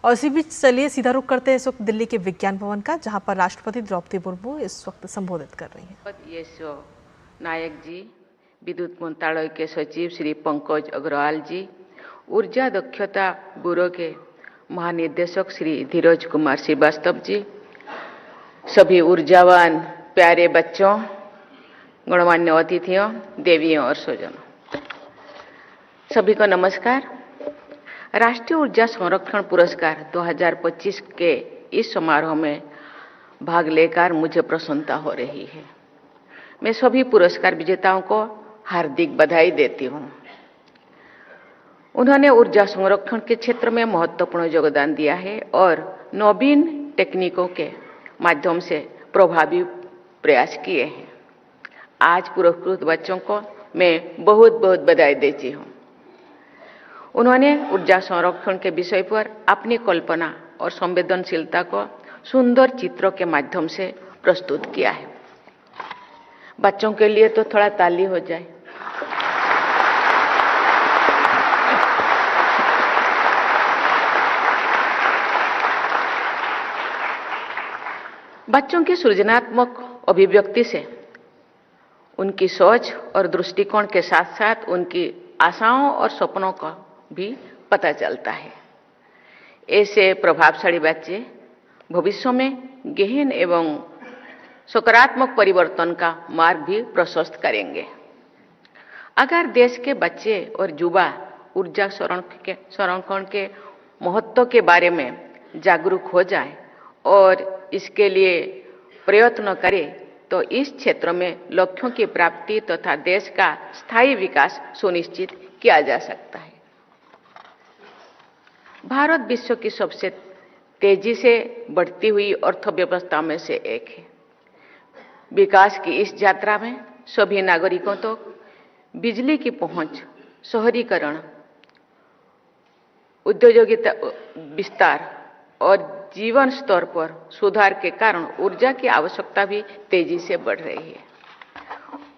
और इसी बीच चलिए सीधा रुख करते हैं इस वक्त दिल्ली के विज्ञान भवन का, जहां पर राष्ट्रपति द्रौपदी मुर्मू इस वक्त संबोधित कर रही हैं। यशो नायक जी, विद्युत मंत्रालय के सचिव श्री पंकज अग्रवाल जी, ऊर्जा दक्षता ब्यूरो के महानिदेशक श्री धीरज कुमार श्रीवास्तव जी, सभी ऊर्जावान प्यारे बच्चों, गणमान्य अतिथियों, देवियों और स्वजनों, सभी को नमस्कार। राष्ट्रीय ऊर्जा संरक्षण पुरस्कार 2025 के इस समारोह में भाग लेकर मुझे प्रसन्नता हो रही है। मैं सभी पुरस्कार विजेताओं को हार्दिक बधाई देती हूँ। उन्होंने ऊर्जा संरक्षण के क्षेत्र में महत्वपूर्ण योगदान दिया है और नवीन तकनीकों के माध्यम से प्रभावी प्रयास किए हैं। आज पुरस्कृत बच्चों को मैं बहुत बहुत बधाई देती हूँ। उन्होंने ऊर्जा संरक्षण के विषय पर अपनी कल्पना और संवेदनशीलता को सुंदर चित्रों के माध्यम से प्रस्तुत किया है। बच्चों के लिए तो थोड़ा ताली हो जाए। बच्चों की सृजनात्मक अभिव्यक्ति से उनकी सोच और दृष्टिकोण के साथ साथ उनकी आशाओं और सपनों का भी पता चलता है। ऐसे प्रभावशाली बच्चे भविष्य में गहन एवं सकारात्मक परिवर्तन का मार्ग भी प्रशस्त करेंगे। अगर देश के बच्चे और युवा ऊर्जा संरक्षण के महत्व के बारे में जागरूक हो जाए और इसके लिए प्रयत्न करें तो इस क्षेत्र में लक्ष्यों की प्राप्ति तथा देश का स्थायी विकास सुनिश्चित किया जा सकता है। भारत विश्व की सबसे तेजी से बढ़ती हुई अर्थव्यवस्था में से एक है। विकास की इस यात्रा में सभी नागरिकों तक बिजली की पहुंच, शहरीकरण, औद्योगिक विस्तार और जीवन स्तर पर सुधार के कारण ऊर्जा की आवश्यकता भी तेजी से बढ़ रही है।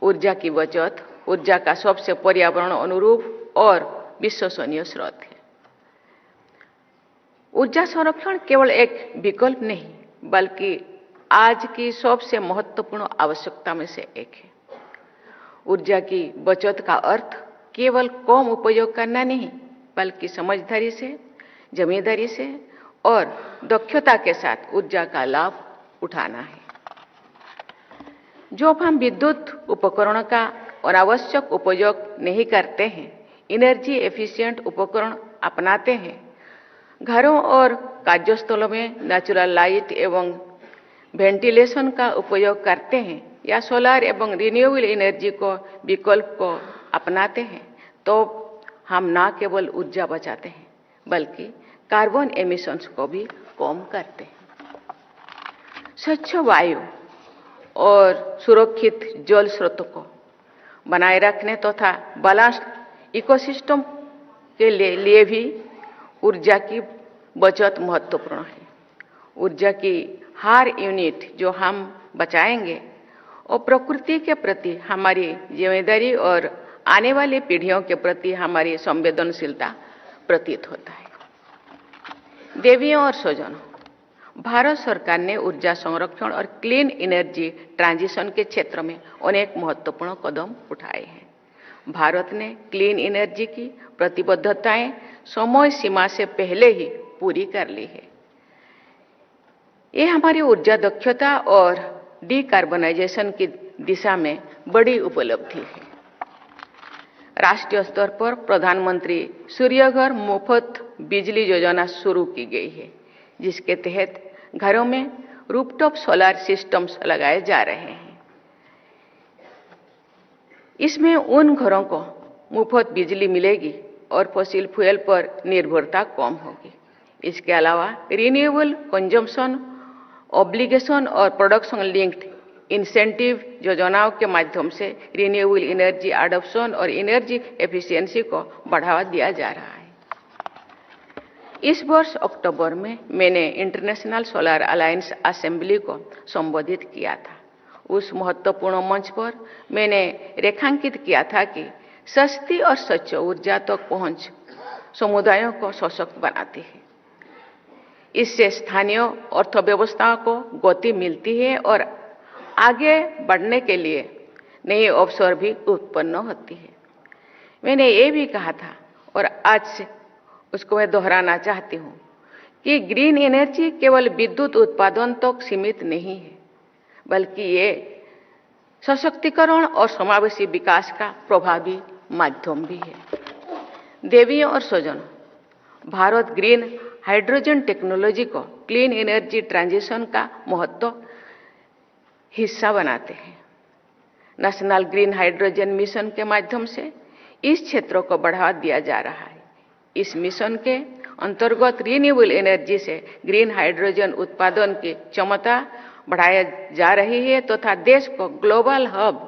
ऊर्जा की बचत ऊर्जा का सबसे पर्यावरण अनुरूप और विश्वसनीय स्रोत है। ऊर्जा संरक्षण केवल एक विकल्प नहीं बल्कि आज की सबसे महत्वपूर्ण आवश्यकता में से एक है। ऊर्जा की बचत का अर्थ केवल कम उपयोग करना नहीं बल्कि समझदारी से, जिम्मेदारी से और दक्षता के साथ ऊर्जा का लाभ उठाना है। जो हम विद्युत उपकरणों का अनावश्यक उपयोग नहीं करते हैं, एनर्जी एफिशिएंट उपकरण अपनाते हैं, घरों और कार्यस्थलों में नेचुरल लाइट एवं वेंटिलेशन का उपयोग करते हैं या सोलर एवं रिन्यूएबल एनर्जी को विकल्प को अपनाते हैं, तो हम न केवल ऊर्जा बचाते हैं बल्कि कार्बन एमिशंस को भी कम करते हैं। स्वच्छ वायु और सुरक्षित जल स्रोतों को बनाए रखने तथा बैलेंस इकोसिस्टम के लिए भी ऊर्जा की बचत महत्वपूर्ण है। ऊर्जा की हर यूनिट जो हम बचाएंगे और प्रकृति के प्रति हमारी जिम्मेदारी और आने वाली पीढ़ियों के प्रति हमारी संवेदनशीलता प्रतीत होता है। देवियों और स्वजनों, भारत सरकार ने ऊर्जा संरक्षण और क्लीन एनर्जी ट्रांजिशन के क्षेत्र में अनेक महत्वपूर्ण कदम उठाए हैं। भारत ने क्लीन एनर्जी की प्रतिबद्धताएं समय सीमा से पहले ही पूरी कर ली है। ये हमारी ऊर्जा दक्षता और डिकार्बनाइजेशन की दिशा में बड़ी उपलब्धि है। राष्ट्रीय स्तर पर प्रधानमंत्री सूर्यघर मुफ्त बिजली योजना शुरू की गई है, जिसके तहत घरों में रूफटॉप सोलर सिस्टम्स लगाए जा रहे हैं। इसमें उन घरों को मुफ्त बिजली मिलेगी और फॉसिल फ्यूल पर निर्भरता कम होगी। इसके अलावा रिन्यूएबल कंजम्पशन ऑब्लिगेशन और प्रोडक्शन लिंक्ड इंसेंटिव योजनाओं के माध्यम से रिन्यूएबल एनर्जी एडॉप्शन और एनर्जी एफिशिएंसी को बढ़ावा दिया जा रहा है। इस वर्ष अक्टूबर में मैंने इंटरनेशनल सोलर अलायंस असेंबली को संबोधित किया था। उस महत्वपूर्ण मंच पर मैंने रेखांकित किया था कि सस्ती और स्वच्छ ऊर्जा तक पहुंच समुदायों को सशक्त बनाती है। इससे स्थानीय अर्थव्यवस्था को गति मिलती है और आगे बढ़ने के लिए नए अवसर भी उत्पन्न होती है। मैंने ये भी कहा था और आज से उसको मैं दोहराना चाहती हूँ कि ग्रीन एनर्जी केवल विद्युत उत्पादन तक सीमित नहीं है, बल्कि ये सशक्तिकरण और समावेशी विकास का प्रभावी माध्यम भी है। देवियों और स्वजनों, भारत ग्रीन हाइड्रोजन टेक्नोलॉजी को क्लीन एनर्जी ट्रांजिशन का महत्व हिस्सा बनाते हैं। नेशनल ग्रीन हाइड्रोजन मिशन के माध्यम से इस क्षेत्र को बढ़ावा दिया जा रहा है। इस मिशन के अंतर्गत रिन्यूएबल एनर्जी से ग्रीन हाइड्रोजन उत्पादन की क्षमता बढ़ाया जा रही है तथा देश को ग्लोबल हब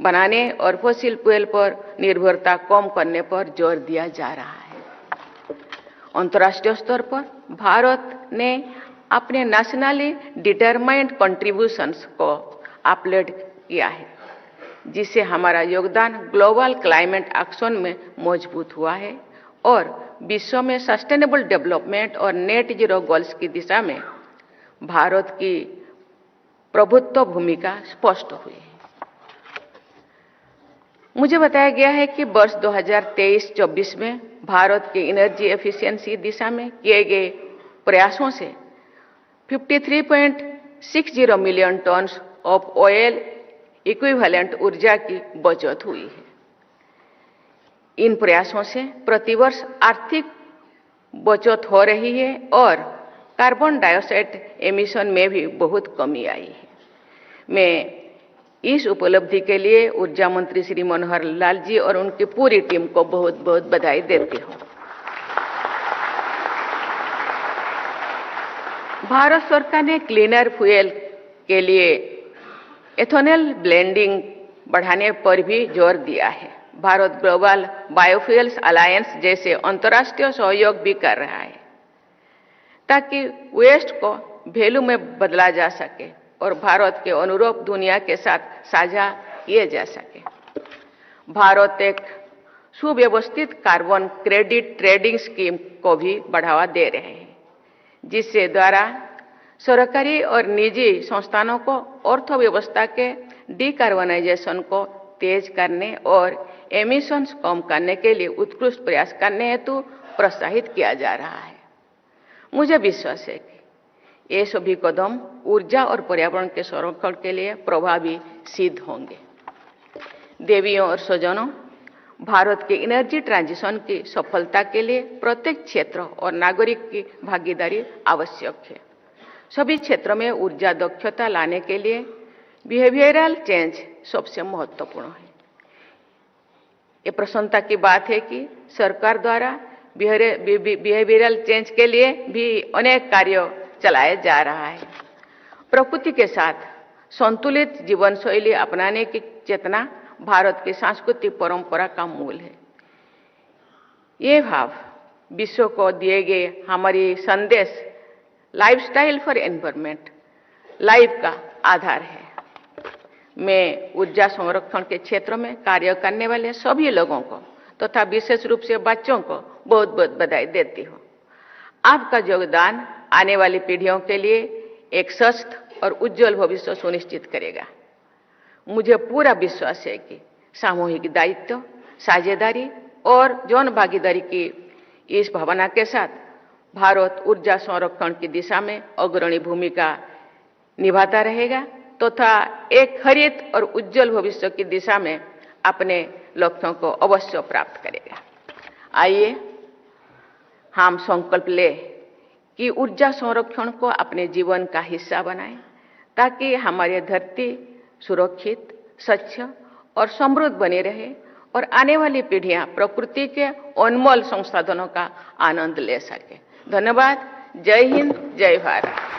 बनाने और फॉसिल फ्यूल पर निर्भरता कम करने पर जोर दिया जा रहा है। अंतर्राष्ट्रीय स्तर पर भारत ने अपने नेशनली डिटरमाइंड कंट्रीब्यूशंस को अपलोड किया है, जिससे हमारा योगदान ग्लोबल क्लाइमेट एक्शन में मजबूत हुआ है और विश्व में सस्टेनेबल डेवलपमेंट और नेट जीरो गोल्स की दिशा में भारत की प्रभुत्व भूमिका स्पष्ट हुई है। मुझे बताया गया है कि वर्ष 2023-24 में भारत के एनर्जी एफिशिएंसी दिशा में किए गए प्रयासों से 53.60 million tonne of oil equivalent ऊर्जा की बचत हुई है। इन प्रयासों से प्रतिवर्ष आर्थिक बचत हो रही है और कार्बन डाइऑक्साइड एमिशन में भी बहुत कमी आई है। मैं इस उपलब्धि के लिए ऊर्जा मंत्री श्री मनोहर लाल जी और उनकी पूरी टीम को बहुत बहुत बधाई देती हूँ। भारत सरकार ने क्लीनर फ्यूल के लिए एथेनॉल ब्लेंडिंग बढ़ाने पर भी जोर दिया है। भारत ग्लोबल बायोफ्यूल्स अलायंस जैसे अंतर्राष्ट्रीय सहयोग भी कर रहा है ताकि वेस्ट को वैल्यू में बदला जा सके और भारत के अनुरूप दुनिया के साथ साझा किए जा सके। भारत एक सुव्यवस्थित कार्बन क्रेडिट ट्रेडिंग स्कीम को भी बढ़ावा दे रहे हैं, जिससे द्वारा सरकारी और निजी संस्थानों को अर्थव्यवस्था के डिकार्बनाइजेशन को तेज करने और एमिशंस कम करने के लिए उत्कृष्ट प्रयास करने हेतु प्रोत्साहित किया जा रहा है। मुझे विश्वास है कि ये सभी कदम ऊर्जा और पर्यावरण के संरक्षण के लिए प्रभावी सिद्ध होंगे। देवियों और स्वजनों, भारत के एनर्जी ट्रांजिशन की सफलता के लिए प्रत्येक क्षेत्र और नागरिक की भागीदारी आवश्यक है। सभी क्षेत्रों में ऊर्जा दक्षता लाने के लिए बिहेवियरल चेंज सबसे महत्वपूर्ण है। ये प्रसन्नता की बात है कि सरकार द्वारा बिहेवियरल चेंज के लिए भी अनेक कार्य चलाया जा रहा है। प्रकृति के साथ संतुलित जीवन शैली अपनाने की चेतना भारत की सांस्कृतिक परंपरा का मूल है। ये भाव विश्व को दिए गए हमारी संदेश लाइफस्टाइल फॉर एनवायरनमेंट लाइफ का आधार है। मैं ऊर्जा संरक्षण के क्षेत्र में कार्य करने वाले सभी लोगों को तथा विशेष रूप से बच्चों को बहुत बहुत बधाई देती हूँ। आपका योगदान आने वाली पीढ़ियों के लिए एक स्वस्थ और उज्जवल भविष्य सुनिश्चित करेगा। मुझे पूरा विश्वास है कि सामूहिक दायित्व, साझेदारी और जन भागीदारी की इस भावना के साथ भारत ऊर्जा संरक्षण की दिशा में अग्रणी भूमिका निभाता रहेगा तथा एक हरित और उज्जवल भविष्य की दिशा में अपने लक्ष्यों को अवश्य प्राप्त करेगा। आइए हम संकल्प लें कि ऊर्जा संरक्षण को अपने जीवन का हिस्सा बनाएं ताकि हमारी धरती सुरक्षित, स्वच्छ और समृद्ध बनी रहे और आने वाली पीढ़ियां प्रकृति के अनमोल संसाधनों का आनंद ले सके। धन्यवाद। जय हिंद, जय भारत।